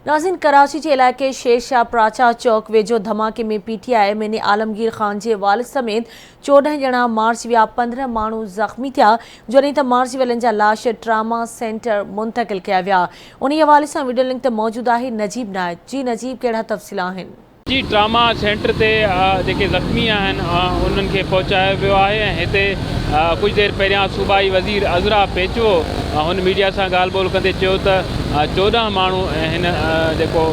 नाज़रीन, कराची के इलाके शेरशाह प्राचा चौक वेझो धमाके में PTI एम आलमगीर ख़ान के वालिद समेत 14 ॼणा मार्च विया। 15 माण्हू ज़ख़्मी थिया, जॾहिं त मार्च वियलनि जा लाश ट्रामा सेंटर मुंतक़िल कया विया। उन हवाले से वीडियो लिंक ते मौजूद है नजीब नायक। जी नजीब, कहिड़ा तफ़सील आहिनि? जी, ट्रामा सेंटर ते जेके ज़ख़्मी आहिनि उन्हनि खे पहुचायो वियो आहे ऐं हिते कुछ देर पहिरियां सूबाई वज़ीर अज़रा पेचवो हुन मीडिया सां ॻाल्हि ॿोल कंदे चयो त 14 माण्हू हिन जेको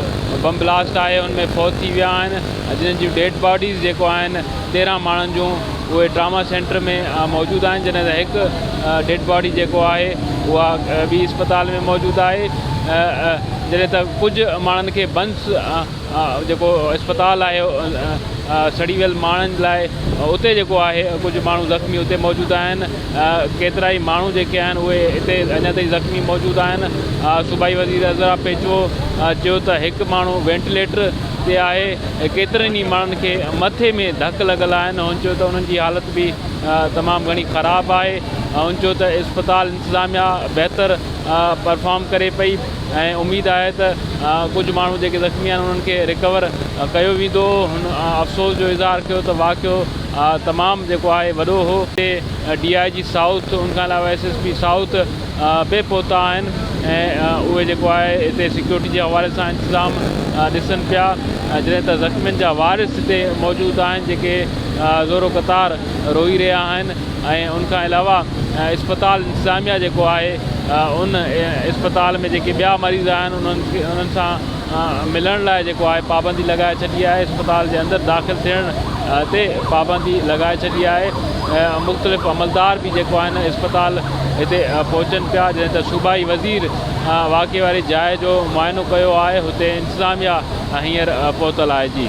बम ब्लास्ट आहे उनमें फौत थी विया आहिनि, जिन्हनि जूं डेड बॉडीज़ जेको आहिनि 13 माण्हुनि जूं उहे ट्रामा सेंटर में मौजूदु आहिनि, जॾहिं त हिकु डेड बॉडी जेको आहे उहा ॿी अस्पताल में मौजूदु आहे। जॾहिं त कुझु माण्हुनि खे बंस जेको अस्पताल आहे सड़ी वियल माण्हुनि लाइ उते जेको आहे कुझु माण्हू ज़ख़्मी उते मौजूदु आहिनि। केतिरा ई माण्हू जेके आहिनि उहे हिते अञा ताईं ज़ख़्मी मौजूदु आहिनि। सूबाई वज़ीर अज़रा पेचवो चयो त हिकु माण्हू वेंटिलेटर ते आहे, केतिरनि ई माण्हुनि खे मथे में धक लॻल आहिनि। हुन चयो त उन्हनि जी हालत बि तमामु घणी ख़राबु आहे। हुन चयो त अस्पताल इंतिज़ामिया बहितर परफॉर्म करे पई ऐं उमेदु आहे त कुझु माण्हू जेके ज़ख़्मी आहिनि उन्हनि खे रिकवर कयो वेंदो। हुन अफ़सोस जो इज़हार कयो त वाक़ियो तमामु जेको आहे वॾो हो। हिते DIG साउथ, उनखां अलावा SSP साउथ बि पहुता आहिनि ऐं उहे जेको आहे हिते सिक्योरिटी जे हवाले सां इंतिज़ाम ॾिसनि पिया, जॾहिं त ज़ख़्मियुनि जा वारिस हिते मौजूदु आहिनि जेके ज़ोरो क़तार रोई रहिया आहिनि। ऐं उनखां अलावा अस्पताल इंतिज़ामिया जेको आहे उन अस्पताल में जेके ॿिया मरीज़ आहिनि उन्हनि सां मिलण लाइ जेको आहे पाबंदी लॻाए छॾी आहे। अस्पताल जे अंदरि दाख़िल थियण ते पाबंदी लॻाए छॾी आहे। मुख़्तलिफ़ अमलदार बि जेको आहिनि अस्पताल हिते पहुचनि पिया, जॾहिं त सूबाई वज़ीर वाक़े वारी जाइ जो मुआइनो कयो आहे। हुते इंतिज़ामिया हींअर पहुतल आहे। जी।